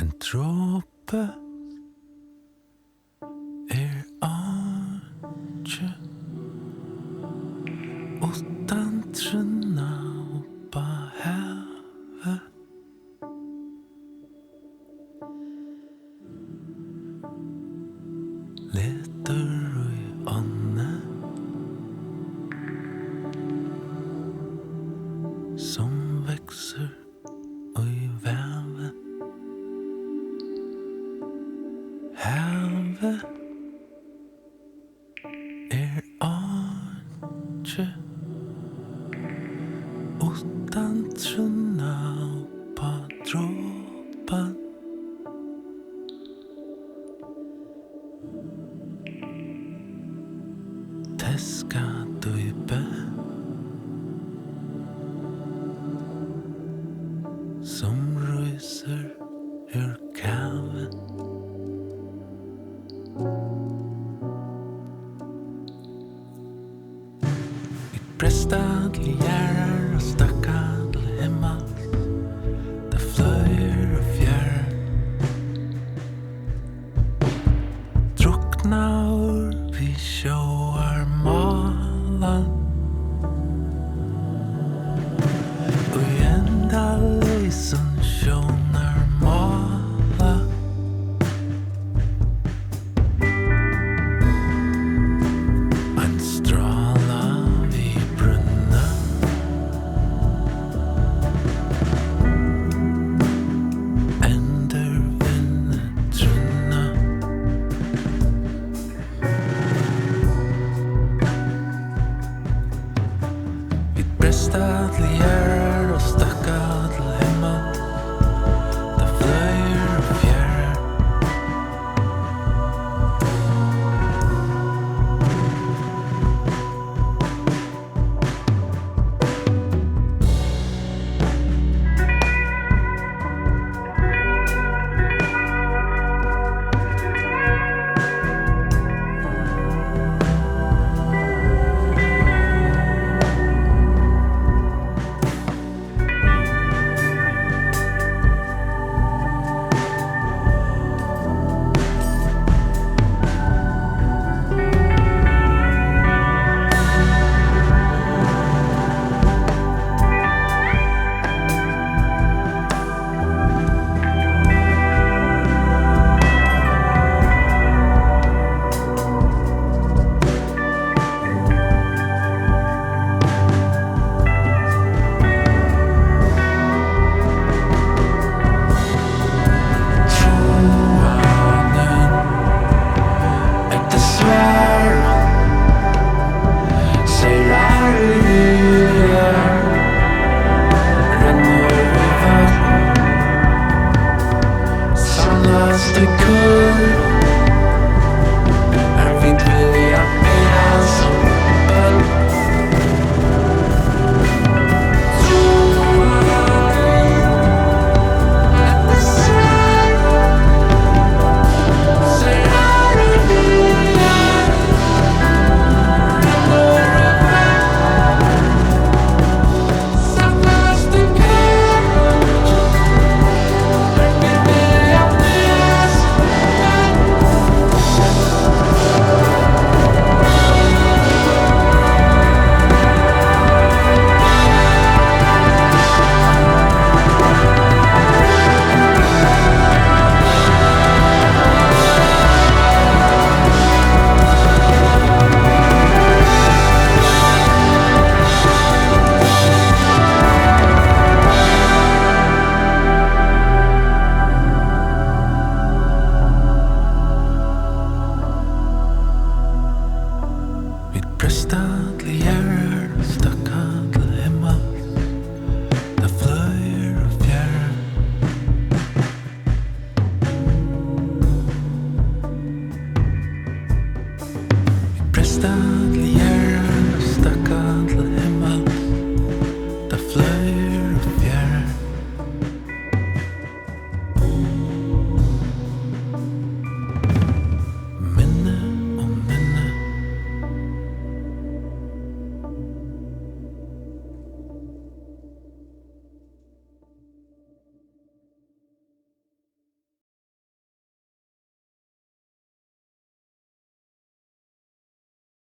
En dråpe ikke utan trunna oppa havet. Leter i ånne som växer i väven. Havet ikke utan trunna oppa dråpen. Teska dype som ryser ur kaven. Prestadlig gärar och stackadlig hemmas. Det flöjer och fjärr. Drukna ur vi sjöar malan. Och i enda lysen sjönar malan. En stråla vid brunnen. Änder vinden trunna. Vid brestadlig gärar och stackadlig hemma. Det flöjer och fjärrar. Prestadlig gärar och stackadlig hemma. Det flöjer och fjärrar. Prestadlig gärar